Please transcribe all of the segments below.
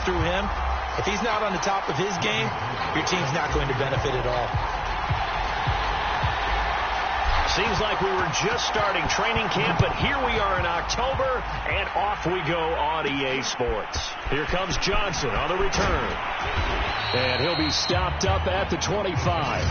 through him. If he's not on the top of his game, your team's not going to benefit at all. Seems like we were just starting training camp, but here we are in October, and off we go on EA Sports. Here comes Johnson on the return. And he'll be stopped up at the 25.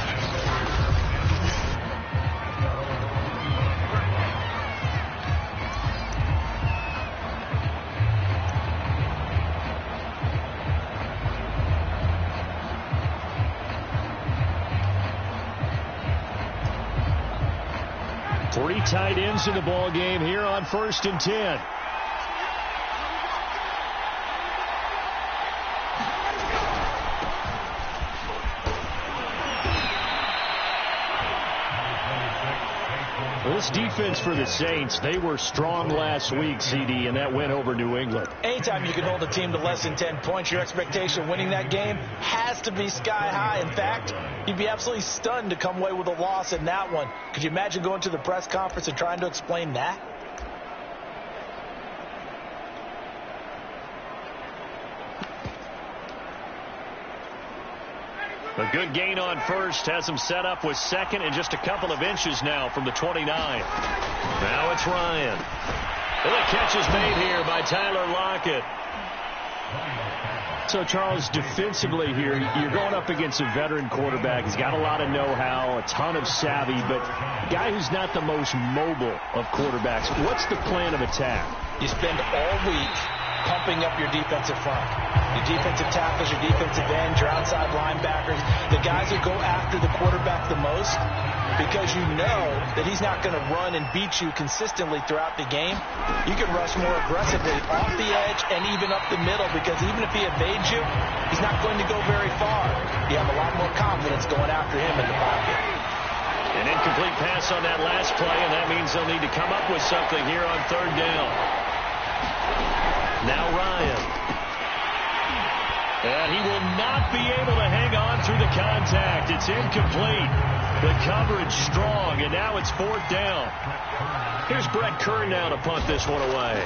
3 tight ends in the ball game here on 1st and 10. This defense for the Saints, they were strong last week, CD, and that went over New England. Anytime you can hold a team to less than 10 points, your expectation of winning that game has to be sky high. In fact, you'd be absolutely stunned to come away with a loss in that one. Could you imagine going to the press conference and trying to explain that? A good gain on first has him set up with second and just a couple of inches now from the 29. Now it's Ryan. And the catch is made here by Tyler Lockett. So, Charles, defensively here, you're going up against a veteran quarterback. He's got a lot of know-how, a ton of savvy, but a guy who's not the most mobile of quarterbacks. What's the plan of attack? You spend all week pumping up your defensive front. Your defensive tackles, your defensive ends, your outside linebackers, the guys who go after the quarterback the most, because you know that he's not going to run and beat you consistently throughout the game. You can rush more aggressively off the edge and even up the middle, because even if he evades you, he's not going to go very far. You have a lot more confidence going after him in the pocket. An incomplete pass on that last play, and that means they'll need to come up with something here on 3rd down. Now Ryan. And he will not be able to hang on through the contact. It's incomplete. The coverage strong, and now it's 4th down. Here's Brett Kern now to punt this one away.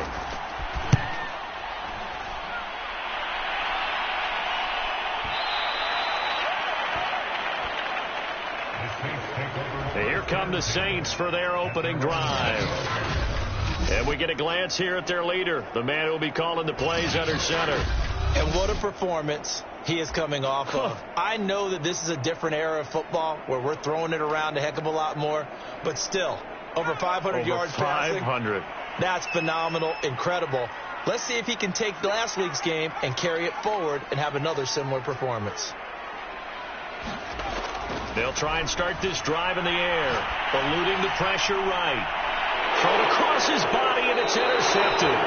Here come the Saints for their opening drive. And we get a glance here at their leader, the man who will be calling the plays under center. And what a performance he is coming off of. I know that this is a different era of football where we're throwing it around a heck of a lot more, but still, over 500 yards passing. 500. That's phenomenal, incredible. Let's see if he can take last week's game and carry it forward and have another similar performance. They'll try and start this drive in the air, eluding the pressure right. Thrown across his body, and it's intercepted.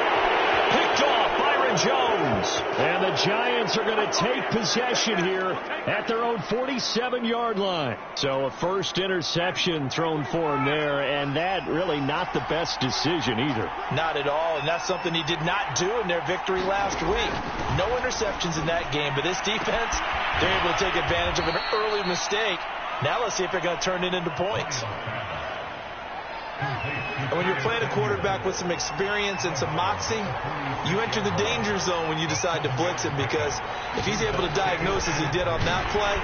Picked off Byron Jones. And the Giants are going to take possession here at their own 47-yard line. So a first interception thrown for him there, and that really not the best decision either. Not at all, and that's something he did not do in their victory last week. No interceptions in that game, but this defense, they're able to take advantage of an early mistake. Now let's see if they're going to turn it into points. And when you're playing a quarterback with some experience and some moxie, you enter the danger zone when you decide to blitz him, because if he's able to diagnose as he did on that play.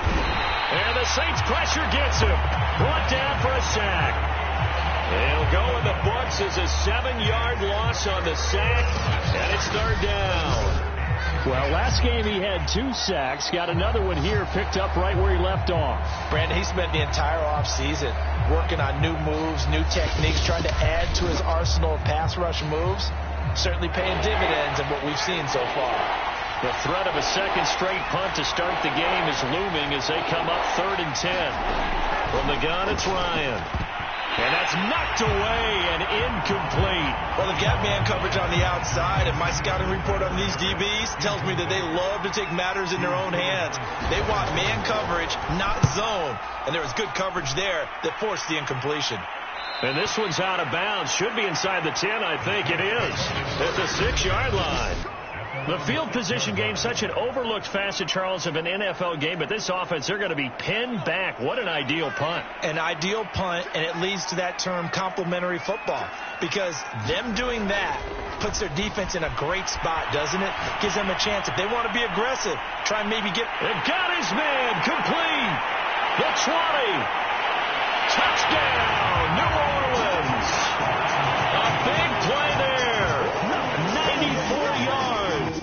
And the Saints pressure gets him. Brought down for a sack. He'll go in the books as a 7-yard loss on the sack, and it's 3rd down. Well, last game he had 2 sacks. Got another one here, picked up right where he left off. Brandon, he spent the entire offseason working on new moves, new techniques, trying to add to his arsenal of pass rush moves. Certainly paying dividends in what we've seen so far. The threat of a second straight punt to start the game is looming as they come up 3rd and 10. From the gun, it's Ryan. And that's knocked away and incomplete. Well, they've got man coverage on the outside, and my scouting report on these DBs tells me that they love to take matters in their own hands. They want man coverage, not zone. And there was good coverage there that forced the incompletion. And this one's out of bounds. Should be inside the 10, I think it is. At the 6-yard line. The field position game, such an overlooked facet, Charles, of an NFL game, but this offense, they're going to be pinned back. What an ideal punt. An ideal punt, and it leads to that term complementary football, because them doing that puts their defense in a great spot, doesn't it? Gives them a chance. If they want to be aggressive, try and maybe get... They've got his man complete. The 20. Touchdown, New Orleans. A big play there. 94 yards.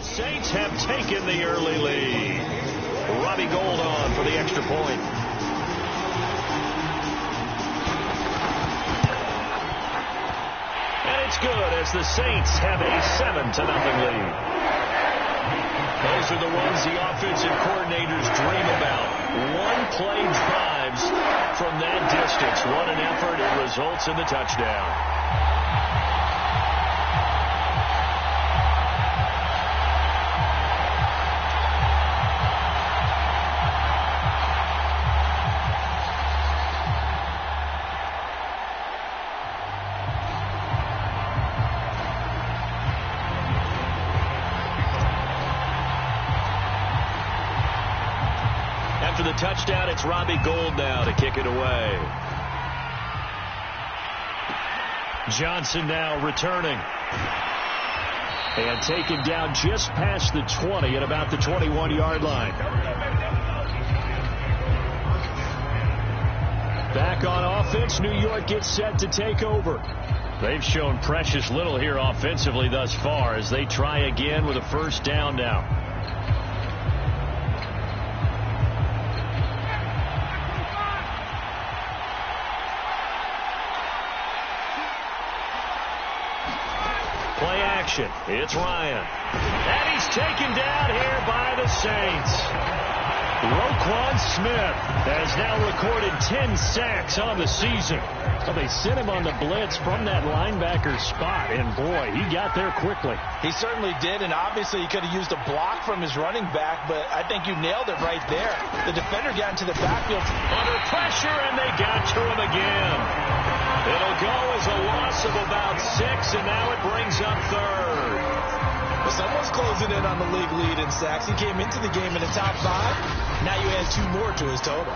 Saints have taken the early lead. Robbie Gould on for the extra point. And it's good as the Saints have a 7-0 lead. Those are the runs the offensive coordinators dream about. One-play drives from that distance. What an effort. It results in the touchdown. After the touchdown, it's Robbie Gould now to kick it away. Johnson now returning. And taken down just past the 20 at about the 21-yard line. Back on offense, New York gets set to take over. They've shown precious little here offensively thus far as they try again with a first down now. Play action. It's Ryan. And he's taken down here by the Saints. Roquan Smith has now recorded 10 sacks on the season. So they sent him on the blitz from that linebacker spot, and boy, he got there quickly. He certainly did, and obviously he could have used a block from his running back, but I think you nailed it right there. The defender got into the backfield under pressure, and they got to him again. It'll go as a loss of about 6, and now it brings up third. Well, someone's closing in on the league lead in sacks. He came into the game in the top 5. Now you add 2 more to his total.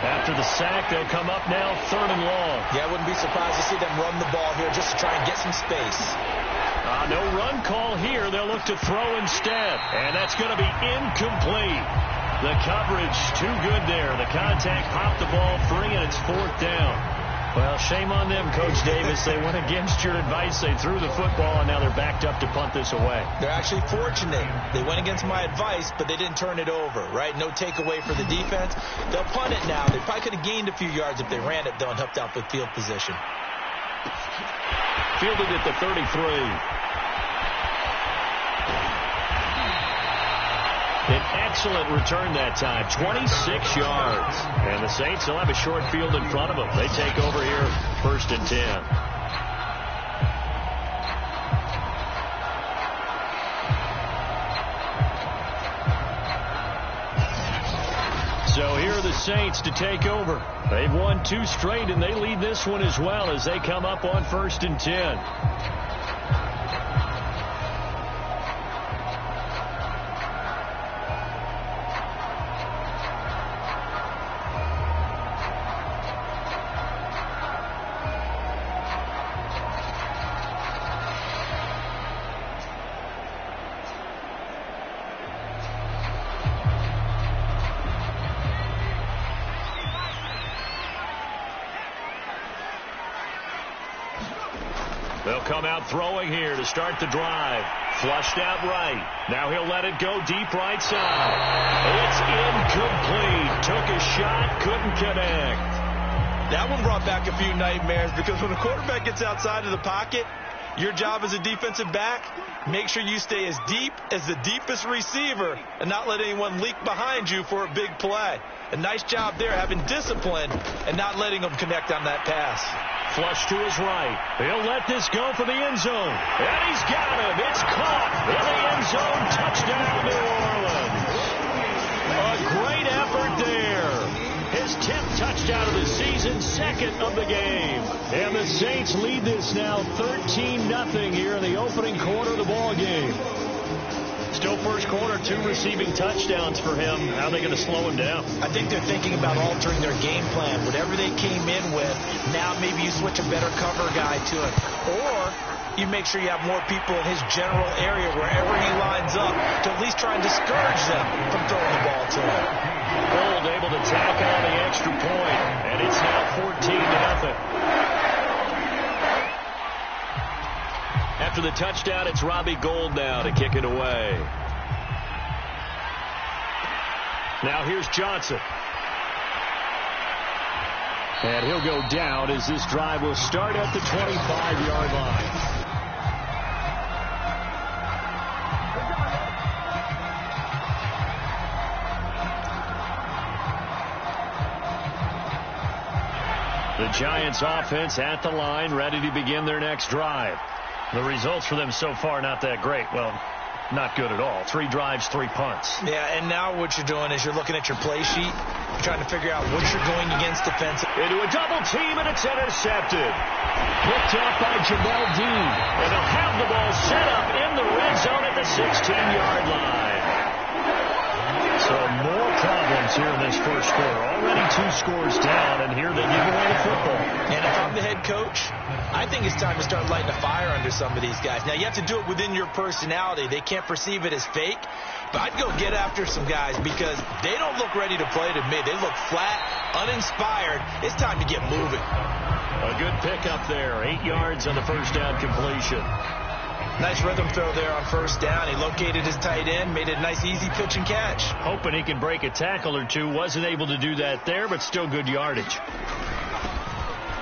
After the sack, they'll come up now 3rd and long. Yeah, I wouldn't be surprised to see them run the ball here just to try and get some space. No run call here. They'll look to throw instead. And that's going to be incomplete. The coverage too good there. The contact popped the ball free, and it's 4th down. Well, shame on them, Coach Davis. They went against your advice. They threw the football, and now they're backed up to punt this away. They're actually fortunate. They went against my advice, but they didn't turn it over, right? No takeaway for the defense. They'll punt it now. They probably could have gained a few yards if they ran it, though, and helped out with field position. Fielded at the 33. An excellent return that time, 26 yards. And the Saints will have a short field in front of them. They take over here, 1st and 10. So here are the Saints to take over. They've won 2 straight, and they lead this one as well as they come up on 1st and 10. They'll come out throwing here to start the drive. Flushed out right. Now he'll let it go deep right side. It's incomplete. Took a shot, couldn't connect. That one brought back a few nightmares because when a quarterback gets outside of the pocket, your job as a defensive back, make sure you stay as deep as the deepest receiver and not let anyone leak behind you for a big play. A nice job there having discipline and not letting them connect on that pass. Flush to his right. He'll let this go for the end zone. And he's got him. It's caught in the end zone. Touchdown, New Orleans. A great effort there. His 10th touchdown of the season, 2nd of the game. And the Saints lead this now 13-0 here in the opening quarter of the ball game. Still first quarter, 2 receiving touchdowns for him. How are they going to slow him down? I think they're thinking about altering their game plan. Whatever they came in with, now maybe you switch a better cover guy to it. Or you make sure you have more people in his general area wherever he lines up to at least try and discourage them from throwing the ball to him. Gould able to tack on the extra point, and it's now 14-0. After the touchdown, it's Robbie Gould now to kick it away. Now here's Johnson. And he'll go down as this drive will start at the 25-yard line. The Giants offense at the line, ready to begin their next drive. The results for them so far not that great. Well, not good at all. 3 drives, 3 punts. Yeah, and now what you're doing is you're looking at your play sheet, trying to figure out what you're going against defensive. Into a double team, and it's intercepted. Picked up by Jamel Dean. And they'll have the ball set up in the red zone at the 16-yard line. So more problems here in this first quarter. Already 2 scores down, and here they give away the football. And if I'm the head coach, I think it's time to start lighting a fire under some of these guys. Now, you have to do it within your personality. They can't perceive it as fake. But I'd go get after some guys because they don't look ready to play to me. They look flat, uninspired. It's time to get moving. A good pickup there. 8 yards on the first down completion. Nice rhythm throw there on first down. He located his tight end, made a nice easy pitch and catch. Hoping he can break a tackle or two. Wasn't able to do that there, but still good yardage.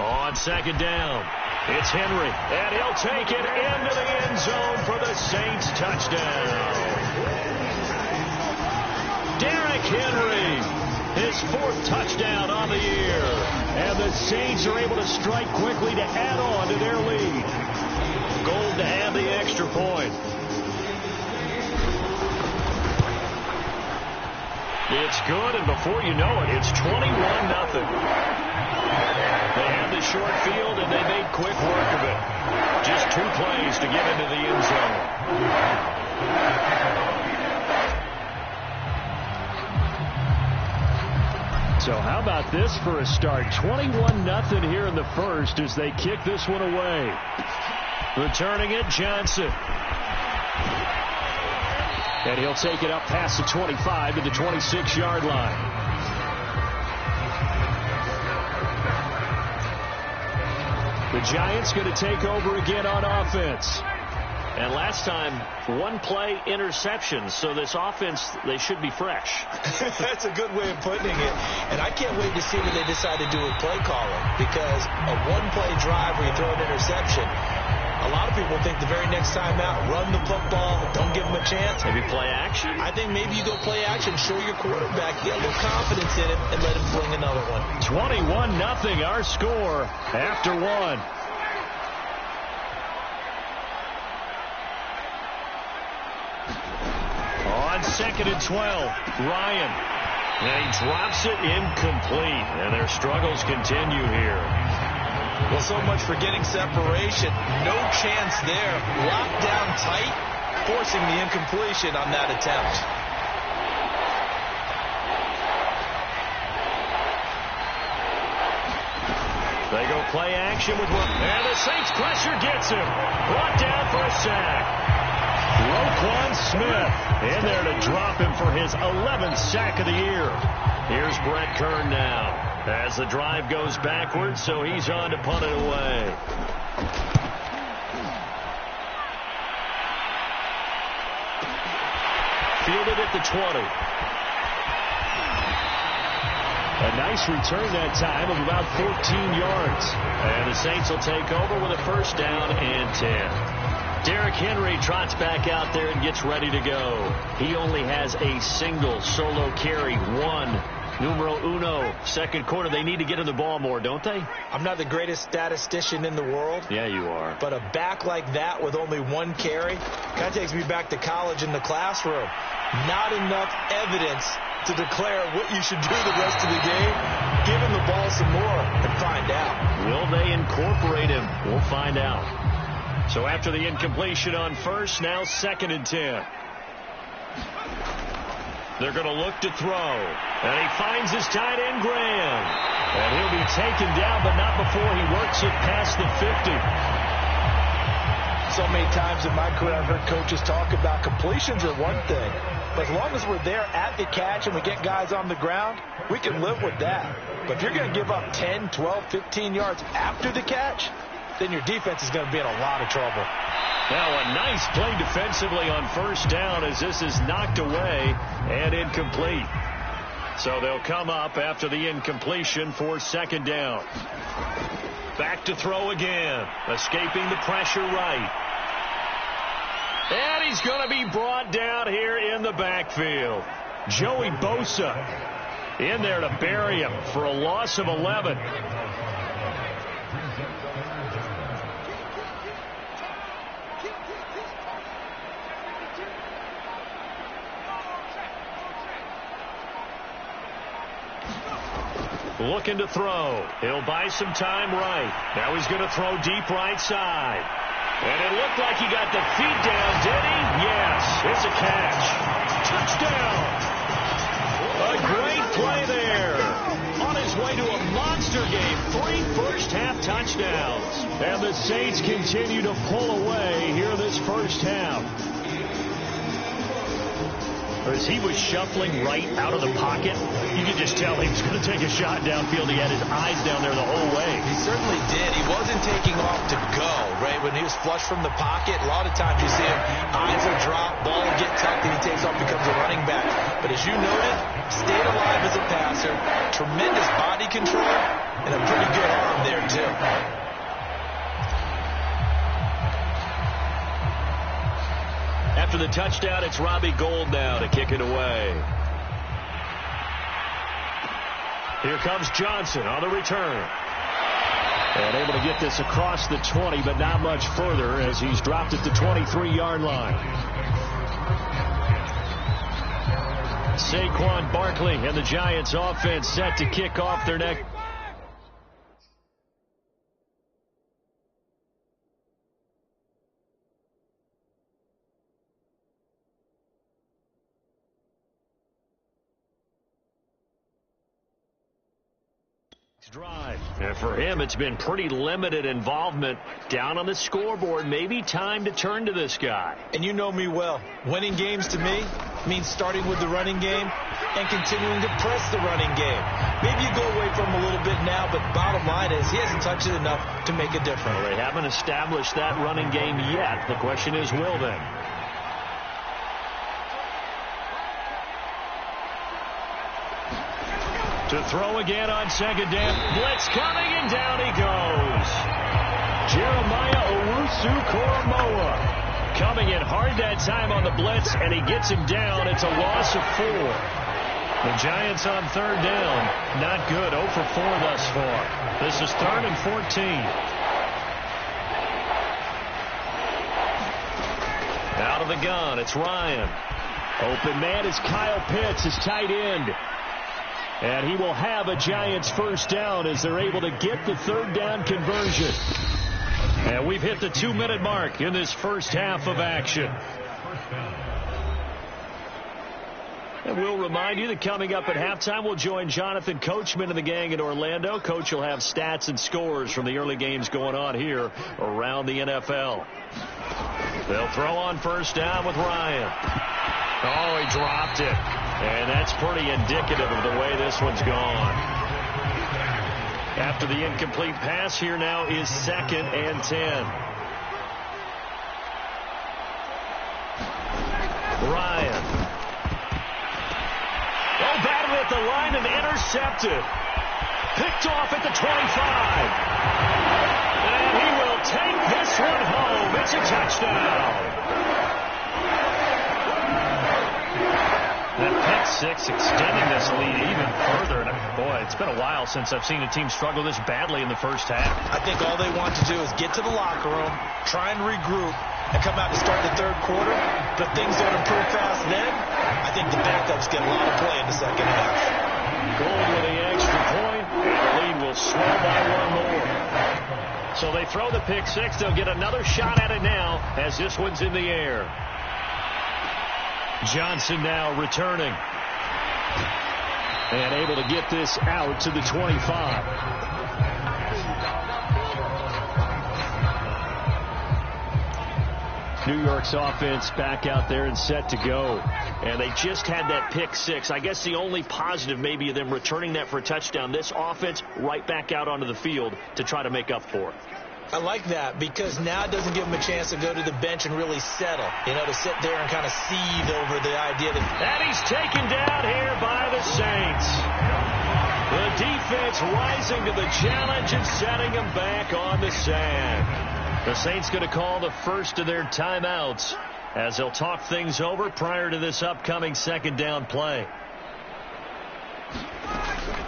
On second down, it's Henry, and he'll take it into the end zone for the Saints touchdown. Derrick Henry, his 4th touchdown on the year. And the Saints are able to strike quickly to add on to their lead. Gould to have the extra point. It's good, and before you know it, it's 21-0. They have the short field, and they made quick work of it. Just 2 plays to get into the end zone. So how about this for a start? 21-0 here in the first as they kick this one away. Returning it, Johnson. And he'll take it up past the 25 to the 26-yard line. The Giants going to take over again on offense. And last time, 1-play interception. So this offense, they should be fresh. That's a good way of putting it. And I can't wait to see what they decide to do with play calling. Because a 1-play drive where you throw an interception, a lot of people think the very next time out, run the football, don't give them a chance. Maybe play action? I think maybe you go play action, show your quarterback, get a little confidence in him, and let him fling another one. 21-0 our score after 1. On 2nd and 12, Ryan. And he drops it incomplete. And their struggles continue here. Well, so much for getting separation. No chance there. Locked down tight, forcing the incompletion on that attempt. They go play action with one. And the Saints pressure gets him. Brought down for a sack. Roquan Smith in there to drop him for his 11th sack of the year. Here's Brett Kern now as the drive goes backwards, so he's on to punt it away. Fielded at the 20. A nice return that time of about 14 yards. And the Saints will take over with a first down and 10. Derrick Henry trots back out there and gets ready to go. He only has a single solo carry, 1. Numero uno, second quarter. They need to get in the ball more, don't they? I'm not the greatest statistician in the world. Yeah, you are. But a back like that with only 1 carry kind of takes me back to college in the classroom. Not enough evidence to declare what you should do the rest of the game. Give him the ball some more and find out. Will they incorporate him? We'll find out. So after the incompletion on first, now 2nd and 10. They're going to look to throw. And he finds his tight end, Graham. And he'll be taken down, but not before he works it past the 50. So many times in my career I've heard coaches talk about completions are one thing. But as long as we're there at the catch and we get guys on the ground, we can live with that. But if you're going to give up 10, 12, 15 yards after the catch, then your defense is going to be in a lot of trouble. Now a nice play defensively on first down as this is knocked away and incomplete. So they'll come up after the incompletion for second down. Back to throw again. Escaping the pressure right. And he's going to be brought down here in the backfield. Joey Bosa in there to bury him for a loss of 11. Looking to throw. He'll buy some time right. Now he's going to throw deep right side. And it looked like he got the feet down, did he? Yes, it's a catch. Touchdown. A great play there. On his way to a monster game. 3 first-half touchdowns. And the Saints continue to pull away here this first half. As he was shuffling right out of the pocket, you could just tell he was going to take a shot downfield. He had his eyes down there the whole way. He certainly did. He wasn't taking off to go, right? When he was flush from the pocket, a lot of times you see him, eyes will drop, ball will get tucked, and he takes off, becomes a running back. But as you noted, stayed alive as a passer, tremendous body control, and a pretty good arm there, too. After the touchdown, it's Robbie Gould now to kick it away. Here comes Johnson on the return. And able to get this across the 20, but not much further as he's dropped at the 23-yard line. Saquon Barkley and the Giants offense set to kick off their next. Drive. And for him, it's been pretty limited involvement down on the scoreboard. Maybe time to turn to this guy. And you know me well. Winning games to me means starting with the running game and continuing to press the running game. Maybe you go away from him a little bit now, but bottom line is he hasn't touched it enough to make a difference. Well, they haven't established that running game yet. The question is, will they? To throw again on second down. Blitz coming, and down he goes. Jeremiah Owusu-Koramoah coming in hard that time on the blitz, and he gets him down. It's a loss of 4. The Giants on third down. Not good. 0 for 4 thus far. This is 3rd and 14. Out of the gun, it's Ryan. Open man is Kyle Pitts, his tight end. And he will have a Giants first down as they're able to get the third down conversion. And we've hit the 2-minute mark in this first half of action. And we'll remind you that coming up at halftime, we'll join Jonathan Coachman and the gang in Orlando. Coach will have stats and scores from the early games going on here around the NFL. They'll throw on first down with Ryan. Oh, he dropped it. And that's pretty indicative of the way this one's gone. After the incomplete pass, here now is 2nd and 10. Ryan. Oh, battled at the line and intercepted. Picked off at the 25. And he will take this one home. It's a touchdown. That pick six extending this lead even further. And boy, it's been a while since I've seen a team struggle this badly in the first half. I think all they want to do is get to the locker room, try and regroup, and come out to start the third quarter. But things don't improve fast then. I think the backups get a lot of play in the second half. Gould with the extra point, and the lead will swell by 1 more. So they throw the pick six. They'll get another shot at it now as this one's in the air. Johnson now returning. And able to get this out to the 25. New York's offense back out there and set to go. And they just had that pick six. I guess the only positive maybe of them returning that for a touchdown. This offense right back out onto the field to try to make up for it. I like that because now it doesn't give them a chance to go to the bench and really settle. You know, to sit there and kind of seethe over the idea that... And he's taken down here by the Saints. The defense rising to the challenge and setting him back on the sand. The Saints going to call the first of their timeouts as they'll talk things over prior to this upcoming second down play.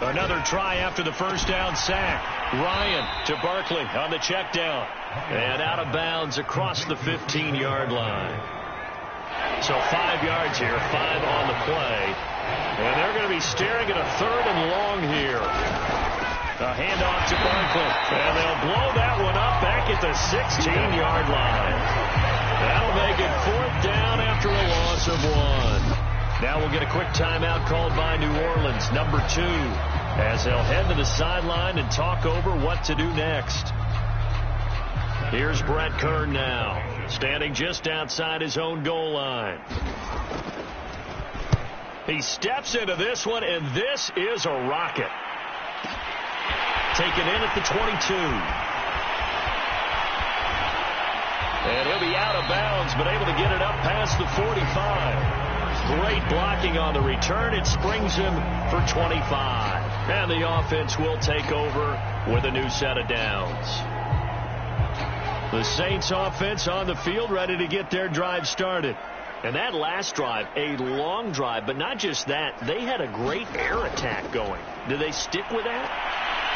Another try after the first down sack. Ryan to Barkley on the check down. And out of bounds across the 15-yard line. So 5 yards here, 5 on the play. And they're going to be staring at a third and long here. A handoff to Barkley. And they'll blow that one up back at the 16-yard line. That'll make it fourth down after a loss of 1. Now we'll get a quick timeout called by New Orleans, number 2, as they'll head to the sideline and talk over what to do next. Here's Brett Kern now, standing just outside his own goal line. He steps into this one, and this is a rocket. Taken in at the 22. And he'll be out of bounds, but able to get it up past the 45. Great blocking on the return. It springs him for 25. And the offense will take over with a new set of downs. The Saints offense on the field ready to get their drive started. And that last drive, a long drive, but not just that. They had a great air attack going. Do they stick with that?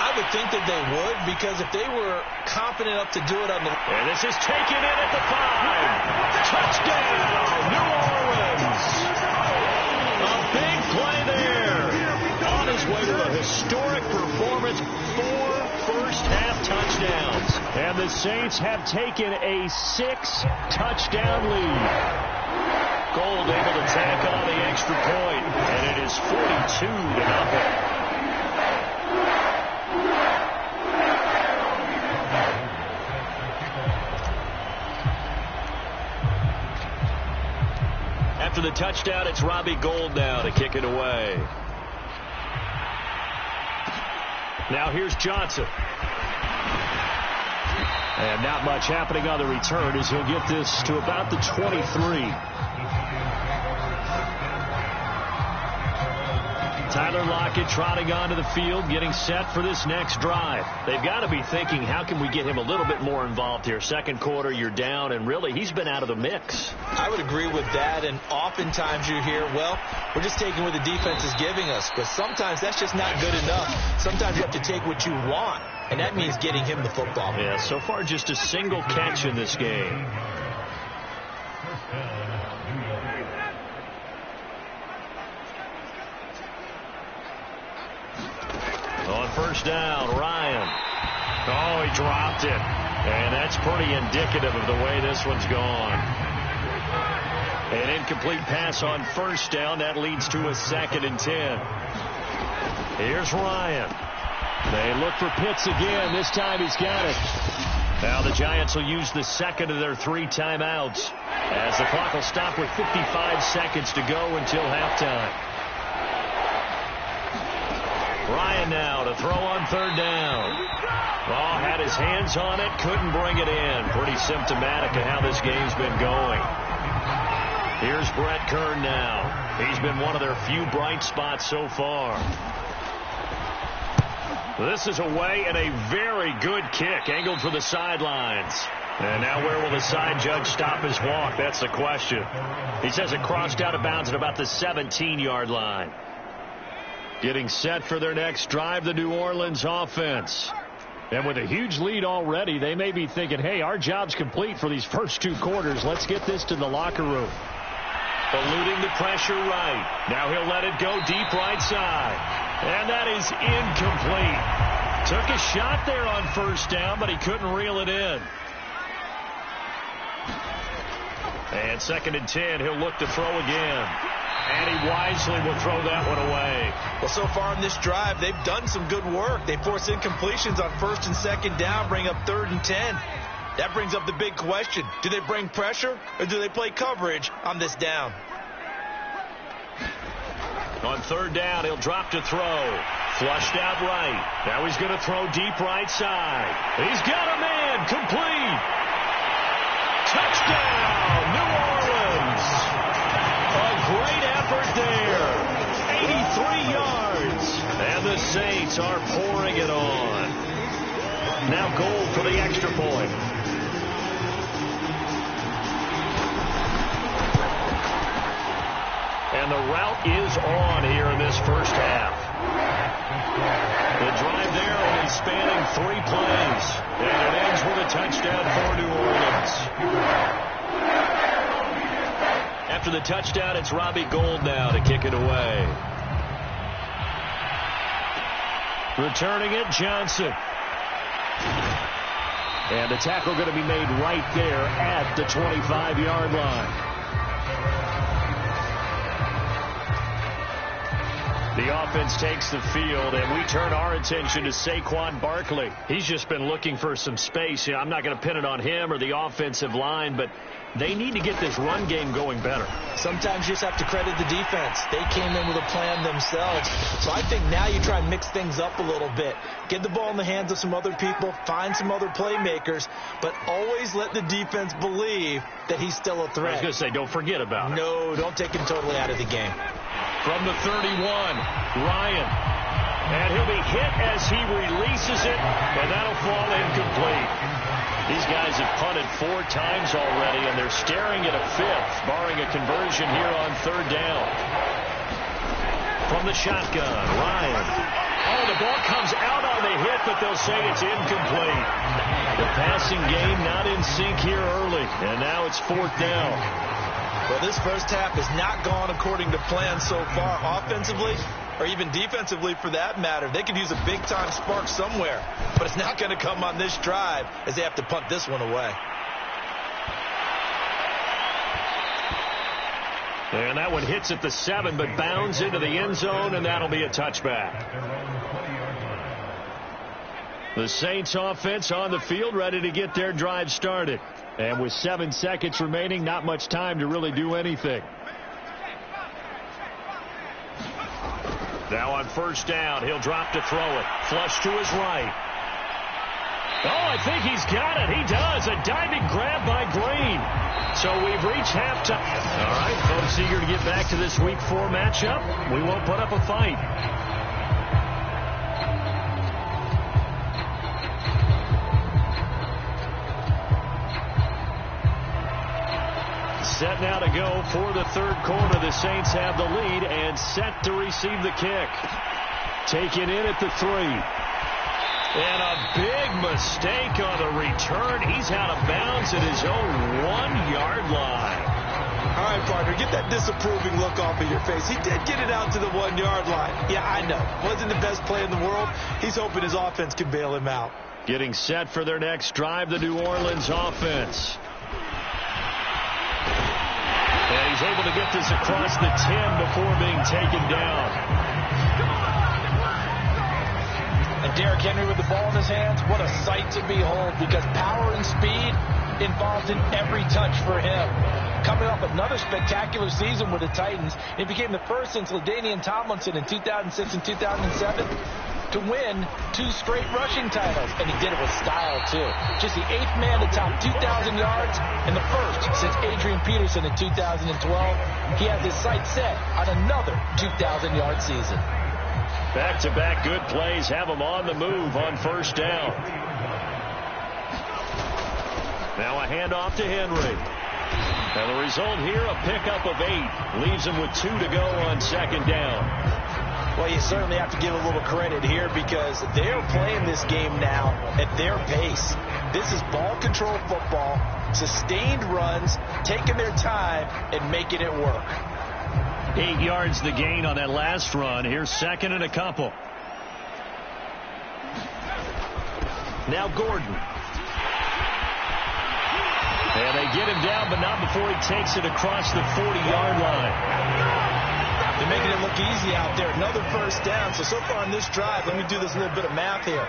I would think that they would, because if they were confident enough to do it on the... And this is taken in at the 5. Touchdown, New Orleans. A big play there. On his way to a historic performance, 4 first-half touchdowns. And the Saints have taken a 6-touchdown lead. Gold able to tack on the extra point, and it is 42-0. After the touchdown, it's Robbie Gould now to kick it away. Now here's Johnson. And not much happening on the return as he'll get this to about the 23. Tyler Lockett trotting onto the field, getting set for this next drive. They've got to be thinking, how can we get him a little bit more involved here? Second quarter, you're down, and really, he's been out of the mix. I would agree with that, and oftentimes you hear, well, we're just taking what the defense is giving us, but sometimes that's just not good enough. Sometimes you have to take what you want, and that means getting him the football. Yeah, so far just a single catch in this game. On first down, Ryan. Oh, he dropped it. And that's pretty indicative of the way this one's gone. An incomplete pass on first down. That leads to a 2nd and 10. Here's Ryan. They look for Pitts again. This time he's got it. Now the Giants will use the second of their 3 timeouts as the clock will stop with 55 seconds to go until halftime. Ryan now to throw on third down. Ball had his hands on it, couldn't bring it in. Pretty symptomatic of how this game's been going. Here's Brett Kern now. He's been one of their few bright spots so far. This is away and a very good kick, angled for the sidelines. And now where will the side judge stop his walk? That's the question. He says it crossed out of bounds at about the 17-yard line. Getting set for their next drive, the New Orleans offense. And with a huge lead already, they may be thinking, hey, our job's complete for these first 2 quarters. Let's get this to the locker room. Eluding the pressure right. Now he'll let it go deep right side. And that is incomplete. Took a shot there on first down, but he couldn't reel it in. And 2nd and 10, he'll look to throw again. And he wisely will throw that one away. Well, so far in this drive, they've done some good work. They force incompletions on 1st and 2nd down, bring up 3rd and 10. That brings up the big question. Do they bring pressure or do they play coverage on this down? On 3rd down, he'll drop to throw. Flushed out right. Now he's going to throw deep right side. He's got a man. Complete. Touchdown, New Orleans. A great effort there. 83 yards. And the Saints are pouring it on. Now goal for the extra point. And the route is on here in this first half. The drive there only spanning 3 plays. And it ends with a touchdown for New Orleans. After the touchdown, it's Robbie Gould now to kick it away. Returning it, Johnson. And the tackle going to be made right there at the 25-yard line. The offense takes the field, and we turn our attention to Saquon Barkley. He's just been looking for some space. I'm not going to pin it on him or the offensive line, but they need to get this run game going better. Sometimes you just have to credit the defense. They came in with a plan themselves. So I think now you try and mix things up a little bit. Get the ball in the hands of some other people, find some other playmakers, but always let the defense believe that he's still a threat. I was going to say, don't forget about it. No, don't take him totally out of the game. From the 31, Ryan. And he'll be hit as he releases it, and that'll fall incomplete. These guys have punted 4 times already, and they're staring at a 5th, barring a conversion here on 3rd down. From the shotgun, Ryan. Oh, the ball comes out on the hit, but they'll say it's incomplete. The passing game not in sync here early, and now it's 4th down. Well, this first half has not gone according to plan so far offensively or even defensively for that matter. They could use a big-time spark somewhere, but it's not going to come on this drive as they have to punt this one away. And that one hits at the 7, but bounds into the end zone, and that'll be a touchback. The Saints offense on the field, ready to get their drive started. And with 7 seconds remaining, not much time to really do anything. Now on 1st down, he'll drop to throw it. Flush to his right. Oh, I think he's got it. He does. A diving grab by Green. So we've reached halftime. All right, folks, eager to get back to this Week 4 matchup. We won't put up a fight. Set now to go for the 3rd quarter. The Saints have the lead and set to receive the kick. Taken in at the 3. And a big mistake on the return. He's out of bounds at his own 1-yard line. All right, partner, get that disapproving look off of your face. He did get it out to the 1-yard line. Yeah, I know. Wasn't the best play in the world. He's hoping his offense can bail him out. Getting set for their next drive, the New Orleans offense. And he's able to get this across the 10 before being taken down. And Derrick Henry with the ball in his hands, what a sight to behold, because power and speed involved in every touch for him. Coming off another spectacular season with the Titans, it became the first since LaDainian Tomlinson in 2006 and 2007 to win 2 straight rushing titles, and he did it with style, too. Just the 8th man to top 2,000 yards and the first since Adrian Peterson in 2012. He has his sights set on another 2,000-yard season. Back-to-back good plays have him on the move on 1st down. Now a handoff to Henry. And the result here, a pickup of 8. Leaves him with 2 to go on 2nd down. Well, you certainly have to give a little credit here because they're playing this game now at their pace. This is ball control football, sustained runs, taking their time and making it work. 8 yards the gain on that last run. Here's 2nd and a couple. Now Gordon. And they get him down, but not before he takes it across the 40-yard line. They're making it look easy out there. Another first down. So far on this drive, let me do this little bit of math here.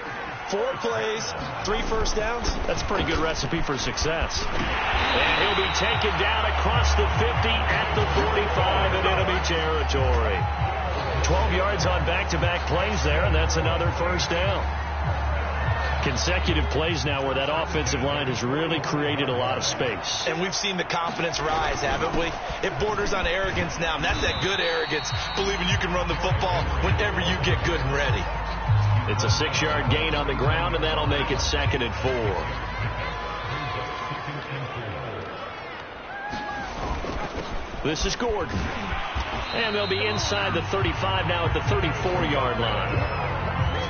4 plays, 3 first downs. That's a pretty good recipe for success. And he'll be taken down across the 50 at the 45 in enemy territory. 12 yards on back-to-back plays there, and that's another first down. Consecutive plays now where that offensive line has really created a lot of space. And we've seen the confidence rise, haven't we? It borders on arrogance now, and that's that good arrogance, believing you can run the football whenever you get good and ready. It's a 6-yard gain on the ground, and that'll make it 2nd and 4. This is Gordon. And they'll be inside the 35 now at the 34-yard line.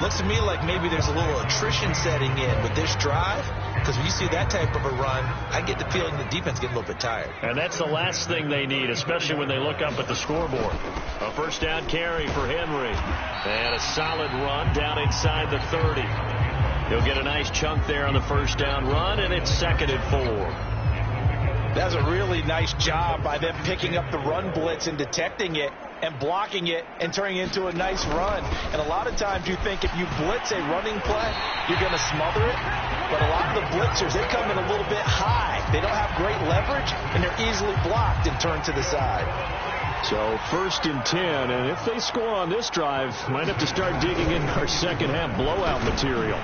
Looks to me like maybe there's a little attrition setting in with this drive, because when you see that type of a run, I get the feeling the defense get a little bit tired. And that's the last thing they need, especially when they look up at the scoreboard. A first down carry for Henry. And a solid run down inside the 30. He'll get a nice chunk there on the first down run, and it's 2nd and 4. That's a really nice job by them picking up the run blitz and detecting it and blocking it and turning it into a nice run. And a lot of times you think if you blitz a running play, you're going to smother it. But a lot of the blitzers, they come in a little bit high. They don't have great leverage, and they're easily blocked and turned to the side. So 1st and 10, and if they score on this drive, might have to start digging in our second half blowout material.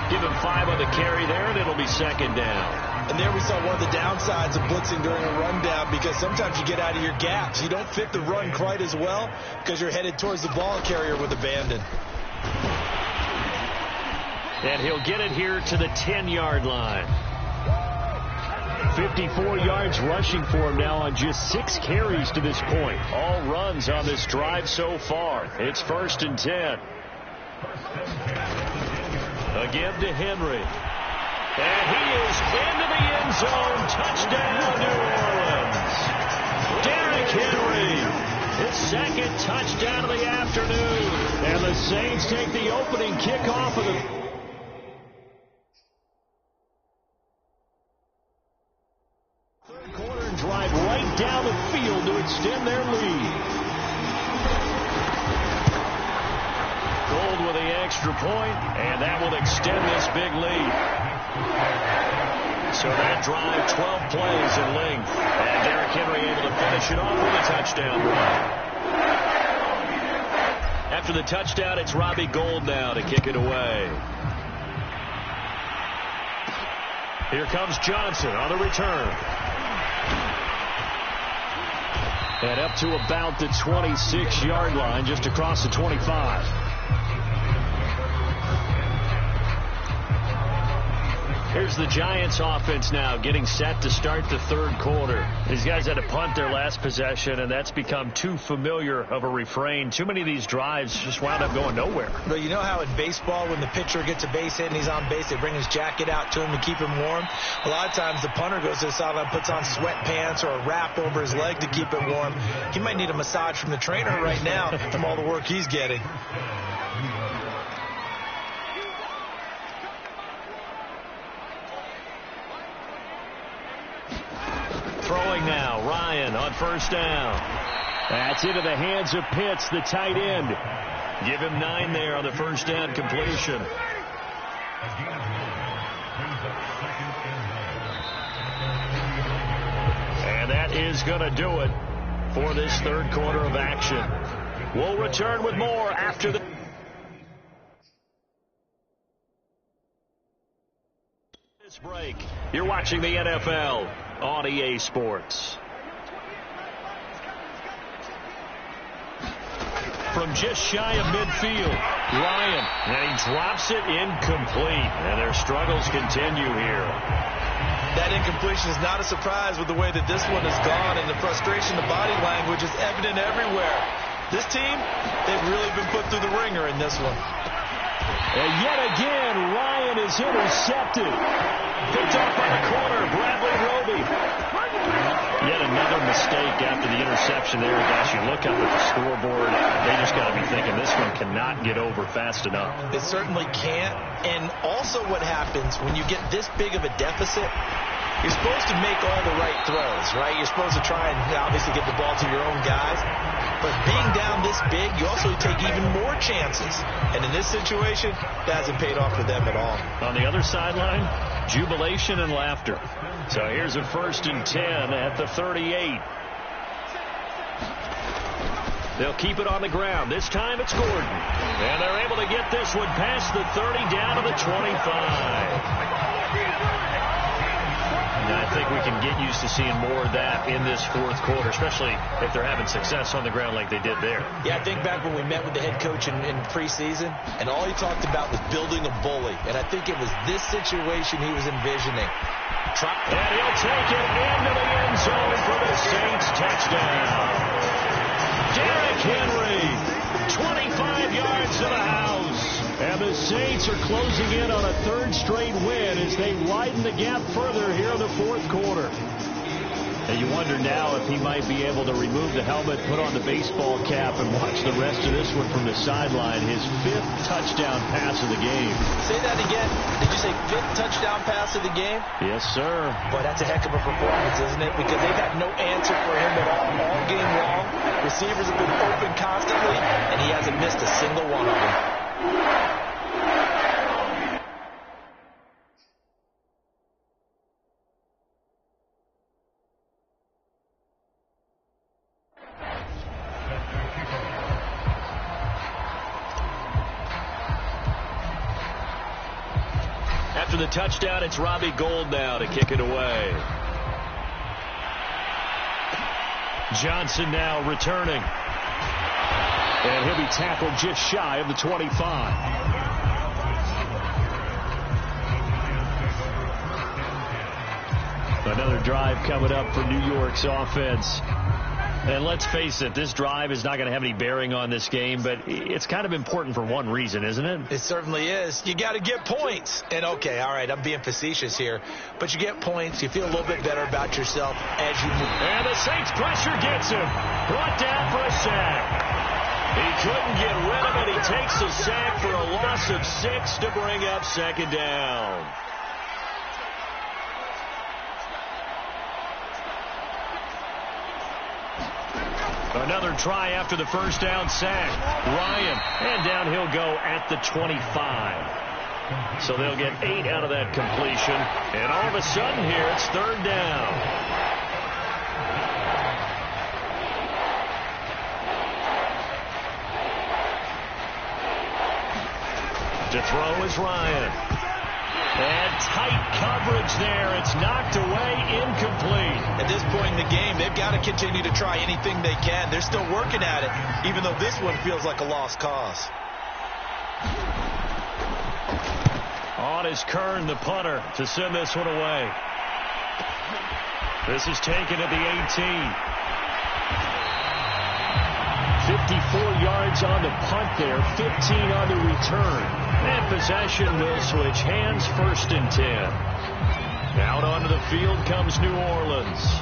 Give him 5 on the carry there, and it'll be 2nd down. And there we saw one of the downsides of blitzing during a rundown, because sometimes you get out of your gaps. You don't fit the run quite as well because you're headed towards the ball carrier with abandon. And he'll get it here to the 10-yard line. 54 yards rushing for him now on just 6 carries to this point. All runs on this drive so far. It's 1st and 10. Again to Henry. And he is into the end zone. Touchdown, New Orleans. Derrick Henry, his 2nd touchdown of the afternoon. And the Saints take the opening kickoff of the third quarter and drive right down the field to extend their lead. Gold with the extra point, and that will extend this big lead. So that drive, 12 plays in length, and Derrick Henry able to finish it off with a touchdown run. After the touchdown, it's Robbie Gould now to kick it away. Here comes Johnson on the return. And up to about the 26-yard line, just across the 25. Here's the Giants offense now getting set to start the third quarter. These guys had to punt their last possession, and that's become too familiar of a refrain. Too many of these drives just wound up going nowhere. But you know how in baseball when the pitcher gets a base hit and he's on base, they bring his jacket out to him to keep him warm? A lot of times the punter goes to the sideline, puts on sweatpants or a wrap over his leg to keep it warm. He might need a massage from the trainer right now from all the work he's getting. Throwing now, Ryan on first down. That's into the hands of Pitts, the tight end. Give him 9 there on the first down completion. And that is going to do it for this third quarter of action. We'll return with more after the break. You're watching the NFL on EA Sports. From just shy of midfield, Ryan, and he drops it incomplete, and their struggles continue here. That incompletion is not a surprise with the way that this one has gone, and the frustration, the body language is evident everywhere. This team, they've really been put through the ringer in this one. And yet again, Ryan is intercepted. Picked up by the corner, Bradley Roby. Yet another mistake after the interception there. As you look up at the scoreboard, they just got to be thinking this one cannot get over fast enough. It certainly can't. And also what happens when you get this big of a deficit, you're supposed to make all the right throws, right? You're supposed to try and obviously get the ball to your own guys. But being down this big, you also take even more chances. And in this situation, that hasn't paid off for them at all. On the other sideline, jubilation and laughter. So here's a 1st and 10 at the 38. They'll keep it on the ground. This time it's Gordon. And they're able to get this one past the 30 down to the 25. And I think we can get used to seeing more of that in this fourth quarter, especially if they're having success on the ground like they did there. Yeah, I think back when we met with the head coach in preseason, and all he talked about was building a bully. And I think it was this situation he was envisioning. And he'll take it into the end zone for the Saints touchdown. Derrick Henry, 25 yards to the house. And the Saints are closing in on a 3rd straight win as they widen the gap further here in the fourth quarter. And you wonder now if he might be able to remove the helmet, put on the baseball cap, and watch the rest of this one from the sideline. His 5th touchdown pass of the game. Say that again. Did you say 5th touchdown pass of the game? Yes, sir. Boy, that's a heck of a performance, isn't it? Because they've had no answer for him at all game long. Receivers have been open constantly, and he hasn't missed a single one of them. After the touchdown, it's Robbie Gould now to kick it away. Johnson now returning. And he'll be tackled just shy of the 25. Another drive coming up for New York's offense. And let's face it, this drive is not going to have any bearing on this game, but it's kind of important for one reason, isn't it? It certainly is. You got to get points. And, okay, all right, I'm being facetious here, but you get points. You feel a little bit better about yourself as you move. And the Saints pressure gets him. Brought down for a sack. He couldn't get rid of it. He takes a sack for a loss of 6 to bring up 2nd down. Another try after the 1st down sack. Ryan, and down he'll go at the 25. So they'll get 8 out of that completion. And all of a sudden here, it's 3rd down. To throw is Ryan. And tight coverage there. It's knocked away, incomplete. At this point in the game, they've got to continue to try anything they can. They're still working at it, even though this one feels like a lost cause. On is Kern, the punter, to send this one away. This is taken at the 18. 54 yards on the punt there, 15 on the return. And possession will switch hands, 1st and 10. Out onto the field comes New Orleans.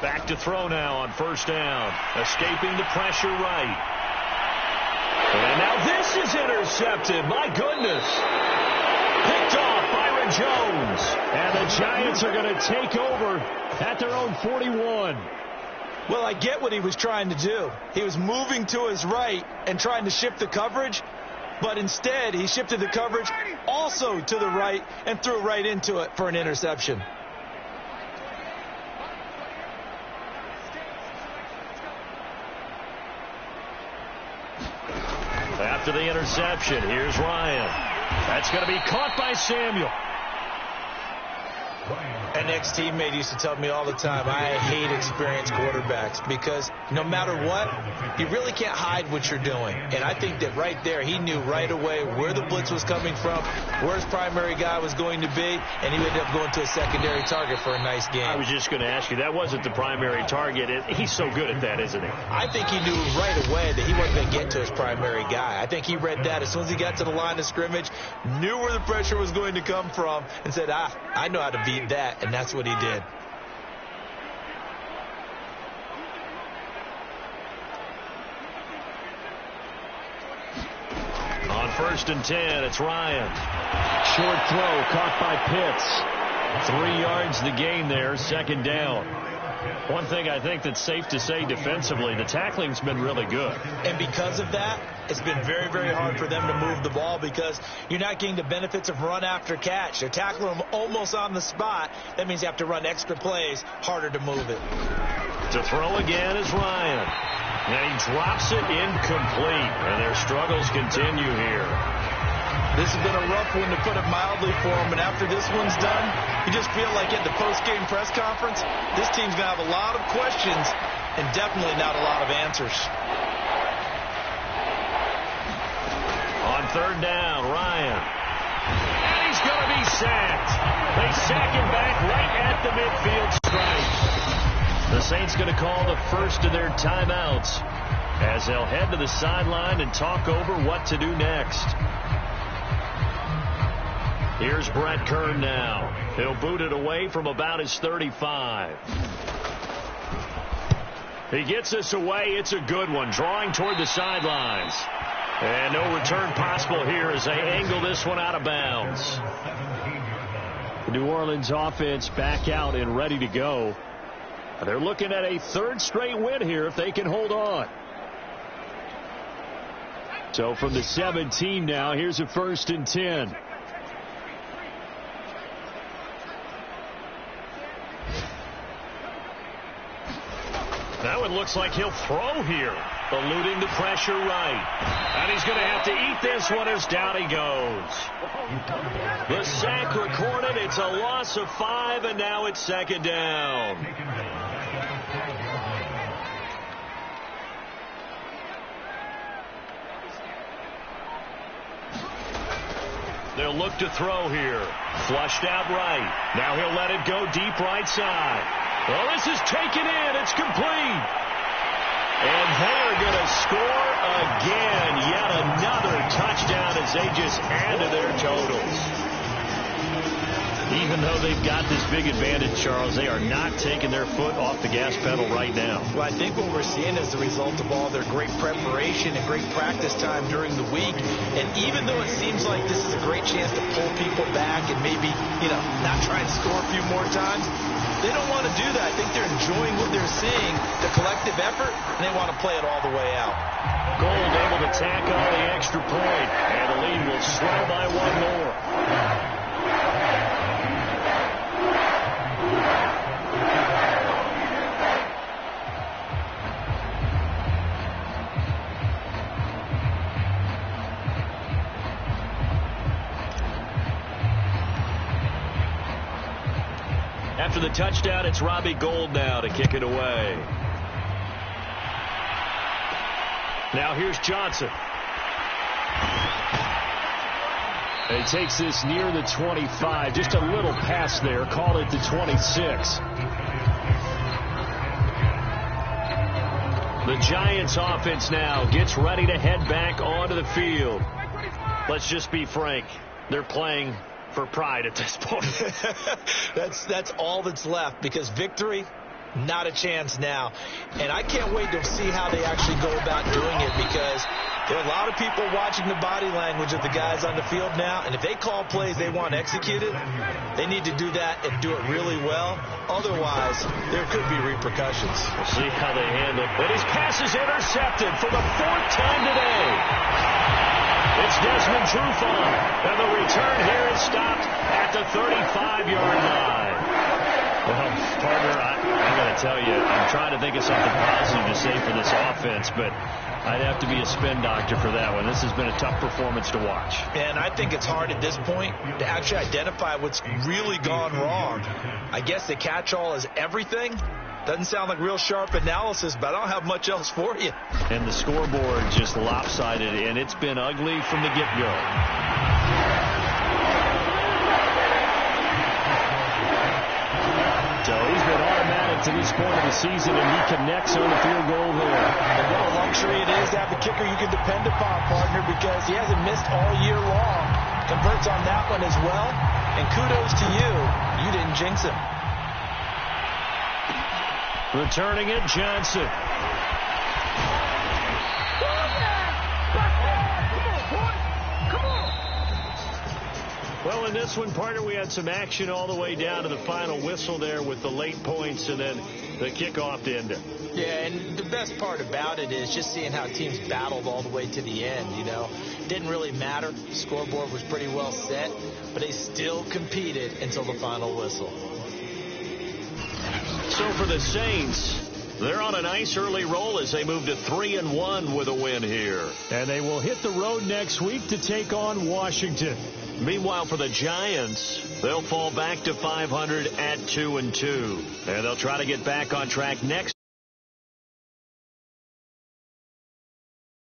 Back to throw now on 1st down. Escaping the pressure right. And now this is intercepted. My goodness. Picked off Byron Jones. And the Giants are going to take over at their own 41. Well, I get what he was trying to do. He was moving to his right and trying to shift the coverage. But instead, he shifted the coverage also to the right and threw right into it for an interception. After the interception, here's Ryan. That's going to be caught by Samuel. An ex-teammate used to tell me all the time, I hate experienced quarterbacks because no matter what, you really can't hide what you're doing. And I think that right there, he knew right away where the blitz was coming from, where his primary guy was going to be, and he ended up going to a secondary target for a nice game. I was just going to ask you, that wasn't the primary target. He's so good at that, isn't he? I think he knew right away that he wasn't going to get to his primary guy. I think he read that as soon as he got to the line of scrimmage, knew where the pressure was going to come from, and said, I know how to beat that. And that's what he did. On 1st and 10, it's Ryan. Short throw caught by Pitts. 3 yards the gain there, 2nd down. One thing I think that's safe to say defensively, the tackling's been really good. And because of that, it's been very, very hard for them to move the ball because you're not getting the benefits of run after catch. They're tackling them almost on the spot. That means you have to run extra plays, harder to move it. To throw again is Ryan. And he drops it incomplete. And their struggles continue here. This has been a rough one, to put it mildly, for him. And after this one's done, you just feel like at the post-game press conference, this team's going to have a lot of questions and definitely not a lot of answers. On 3rd down, Ryan. And he's going to be sacked. They sack him back right at the midfield stripe. The Saints going to call the first of their timeouts as they'll head to the sideline and talk over what to do next. Here's Brett Kern now. He'll boot it away from about his 35. He gets this away. It's a good one. Drawing toward the sidelines. And no return possible here as they angle this one out of bounds. The New Orleans offense back out and ready to go. They're looking at a 3rd straight win here if they can hold on. So from the 17 now, here's a 1st and 10. That one looks like he'll throw here. Eluding the pressure right. And he's going to have to eat this one as down he goes. The sack recorded. It's a loss of 5, and now it's 2nd down. They'll look to throw here. Flushed out right. Now he'll let it go deep right side. Well, this is taken in. It's complete. And they are going to score again. Yet another touchdown as they just add to their totals. Even though they've got this big advantage, Charles, they are not taking their foot off the gas pedal right now. Well, I think what we're seeing is the result of all their great preparation and great practice time during the week. And even though it seems like this is a great chance to pull people back and maybe, not try and score a few more times, they don't want to do that. I think they're enjoying what they're seeing, the collective effort, and they want to play it all the way out. Gold able to tack on the extra point, and the lead will swell by 1 more. After the touchdown, it's Robbie Gould now to kick it away. Now here's Johnson. He takes this near the 25. Just a little pass there. Call it the 26. The Giants offense now gets ready to head back onto the field. Let's just be frank. They're playing for pride at this point. That's all that's left, because victory, not a chance now. And I can't wait to see how they actually go about doing it, because there are a lot of people watching the body language of the guys on the field now, and if they call plays they want executed, they need to do that and do it really well. Otherwise, there could be repercussions. We'll see how they handle it. But his pass is intercepted for the 4th time today. It's Desmond Trufant, and the return here is stopped at the 35-yard line. Well, partner, I got to tell you, I'm trying to think of something positive to say for this offense, but I'd have to be a spin doctor for that one. This has been a tough performance to watch. And I think it's hard at this point to actually identify what's really gone wrong. I guess the catch-all is everything. Doesn't sound like real sharp analysis, but I don't have much else for you. And the scoreboard just lopsided, and it's been ugly from the get-go. So he's been automatic to this point of the season, and he connects on the field goal there. And what a luxury it is to have a kicker you can depend upon, partner, because he hasn't missed all year long. Converts on that one as well. And kudos to you. You didn't jinx him. Returning it, Johnson. Well, in this one, partner, we had some action all the way down to the final whistle there with the late points and then the kickoff to end it. Yeah, and the best part about it is just seeing how teams battled all the way to the end, you know. Didn't really matter. The scoreboard was pretty well set, but they still competed until the final whistle. So for the Saints, they're on a nice early roll as they move to 3-1 with a win here. And they will hit the road next week to take on Washington. Meanwhile, for the Giants, they'll fall back to 500 at 2-2. And they'll try to get back on track next